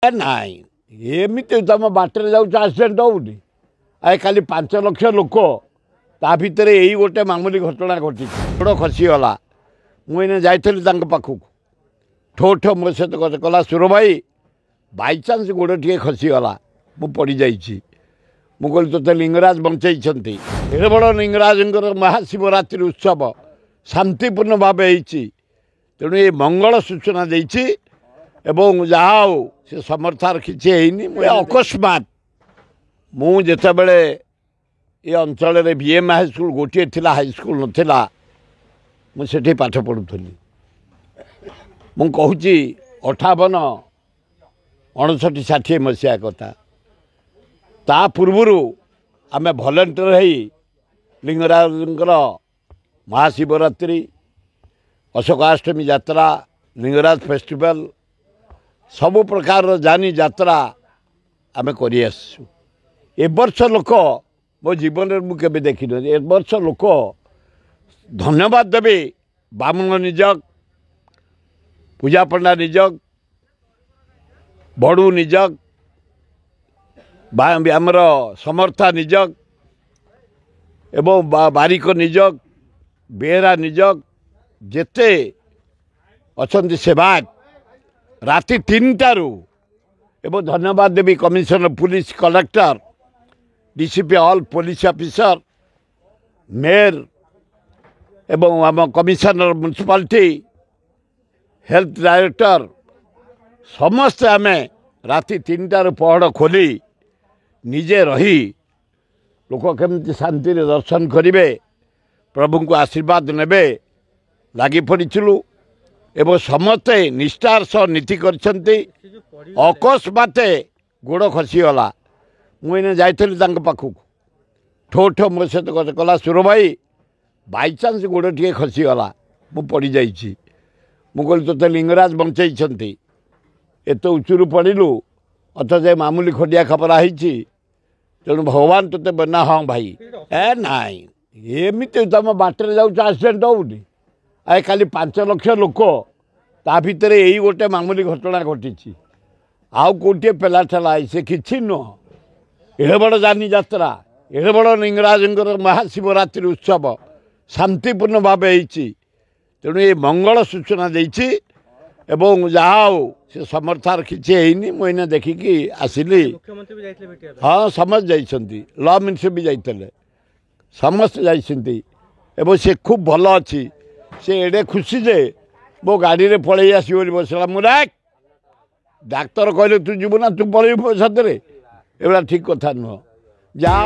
ନାଇଁ ଏମିତି ତମ ବାଟରେ ଯାଉଛ ଆକ୍ସିଡେଣ୍ଟ ହଉନି। ଆଏ ଖାଲି 5 ଲକ୍ଷ ଲୋକ ତା ଭିତରେ ଏଇ ଗୋଟେ ମାମୁଲି ଘଟଣା ଘଟିଛି। ଗୋଡ଼ ଖସିଗଲା। ମୁଁ ଏଇନେ ଯାଇଥିଲି ତାଙ୍କ ପାଖକୁ, ଠୋ ଠୋ ମୋ ସହିତ କଥା କଲା, ସୁର ଭାଇ ବାଇଚାନ୍ସ ଗୋଡ଼ ଟିକେ ଖସିଗଲା, ମୁଁ ପଡ଼ିଯାଇଛି। ମୁଁ କହିଲି ତୋତେ ଲିଙ୍ଗରାଜ ବଞ୍ଚେଇଛନ୍ତି। ଏଡ଼େ ବଡ଼ ଲିଙ୍ଗରାଜଙ୍କର ମହାଶିବରାତ୍ରି ଉତ୍ସବ ଶାନ୍ତିପୂର୍ଣ୍ଣ ଭାବେ ହେଇଛି। ତେଣୁ ଏ ମଙ୍ଗଳ ସୂଚନା ଦେଇଛି ଏବଂ ଯାହା ହଉ ସେ ସମର୍ଥର କିଛି ହେଇନି। ମୁଁ ଅକସ୍ମାତ୍ ମୁଁ ଯେତେବେଳେ ଏ ଅଞ୍ଚଳରେ ବିଏମ୍ ହାଇସ୍କୁଲ ଗୋଟିଏ ଥିଲା, ହାଇସ୍କୁଲ ନଥିଲା, ମୁଁ ସେଠି ପାଠ ପଢ଼ୁଥିଲି। ମୁଁ କହୁଛି 58, 59, 60 ମସିହା କଥା। ତା ପୂର୍ବରୁ ଆମେ ଭଲେଣ୍ଟିୟର ହେଇ ଲିଙ୍ଗରାଜଙ୍କର ମହାଶିବରାତ୍ରି, ଅଶୋକାଷ୍ଟମୀ ଯାତ୍ରା, ଲିଙ୍ଗରାଜ ଫେଷ୍ଟିଭାଲ ସବୁ ପ୍ରକାରର ଜାନି ଯାତ୍ରା ଆମେ କରି ଆସିଛୁ। ଏ ବର୍ଷ ଲୋକ ମୋ ଜୀବନରେ ମୁଁ କେବେ ଦେଖିନି। ଏ ବର୍ଷ ଲୋକ ଧନ୍ୟବାଦ ଦେବେ ବାମୁଣ ନିଯୋଗ, ପୂଜା ପଣ୍ଡା ନିଯୋଗ, ବଡ଼ୁ ନିଯୋଗ, ଆମର ସମର୍ଥା ନିଯୋଗ ଏବଂ ବାରିକ ନିଯୋଗ, ବେହେରା ନିଯୋଗ, ଯେତେ ଅଛନ୍ତି ସେବାୟତ ରାତି 3ଟାରୁ, ଏବଂ ଧନ୍ୟବାଦ ଦେବି commissioner police, collector, DCP, all police officer, mayor ଏବଂ ଆମ କମିଶନର ମ୍ୟୁନିସିପାଲିଟି, ହେଲ୍ଥ ଡାଇରେକ୍ଟର, ସମସ୍ତେ ଆମେ ରାତି 3ଟାରୁ ପହଡ଼ ଖୋଲି ନିଜେ ରହି ଲୋକ କେମିତି ଶାନ୍ତିରେ ଦର୍ଶନ କରିବେ, ପ୍ରଭୁଙ୍କୁ ଆଶୀର୍ବାଦ ନେବେ ଲାଗି ପଡ଼ିଥିଲୁ ଏବଂ ସମସ୍ତେ ନିଷ୍ଠାର ସହ ନୀତି କରିଛନ୍ତି। ଅକସ୍ମାତେ ଗୋଡ଼ ଖସିଗଲା। ମୁଁ ଏଇନେ ଯାଇଥିଲି ତାଙ୍କ ପାଖକୁ, ଠୋ ଠୋ ମୋ ସହିତ କଥା କଲା, ସୁର ଭାଇ ବାଇଚାନ୍ସ ଗୋଡ଼ ଟିକେ ଖସିଗଲା, ମୁଁ ପଡ଼ିଯାଇଛି। ମୁଁ କହିଲି ତୋତେ ଲିଙ୍ଗରାଜ ବଞ୍ଚେଇଛନ୍ତି। ଏତେ ଉଚ୍ଚରୁ ପଡ଼ିଲୁ, ଅଥଚ ମାମୁଲି ଖଣ୍ଡିଆ ଖବର ହେଇଛି। ତେଣୁ ଭଗବାନ ତୋତେ ନା, ହଁ ଭାଇ ନାଇଁ ଏମିତି ତମ ବାଟରେ ଯାଉଛ ଆକ୍ସିଡେଣ୍ଟ ହଉନି। ଆଏ ଖାଲି 5 ଲକ୍ଷ ଲୋକ ତା ଭିତରେ ଏଇ ଗୋଟେ ମାମୁଲି ଘଟଣା ଘଟିଛି। ଆଉ କେଉଁଟିଏ ପେଲା ଠେଲା ସେ କିଛି ନୁହଁ। ଏଡ଼େ ବଡ଼ ଜାନି ଯାତ୍ରା, ଏଡ଼େ ବଡ଼ ଲିଙ୍ଗରାଜଙ୍କର ମହାଶିବରାତ୍ରି ଉତ୍ସବ ଶାନ୍ତିପୂର୍ଣ୍ଣ ଭାବେ ହେଇଛି। ତେଣୁ ଏ ମଙ୍ଗଳ ସୂଚନା ଦେଇଛି ଏବଂ ଯାହା ହଉ ସେ ସମର୍ଥର କିଛି ହେଇନି। ମୁଁ ଏଇନେ ଦେଖିକି ଆସିଲି। ହଁ ସମସ୍ତେ ଯାଇଛନ୍ତି, ଲ ମିନିଷ୍ଟର ବି ଯାଇଥିଲେ, ସମସ୍ତେ ଯାଇଛନ୍ତି ଏବଂ ସେ ଖୁବ୍ ଭଲ ଅଛି। ସେ ଏଡ଼େ ଖୁସି ଯେ ମୋ ଗାଡ଼ିରେ ପଳେଇ ଆସିବ ବୋଲି ବସିଲା। ମୁଁ ଡାକ୍ତର କହିଲେ ତୁ ଯିବୁ ନା, ତୁ ପଳେଇବୁ ସାଥିରେ। ଏଗୁଡ଼ା ଠିକ୍ କଥା ନୁହଁ। ଯାହା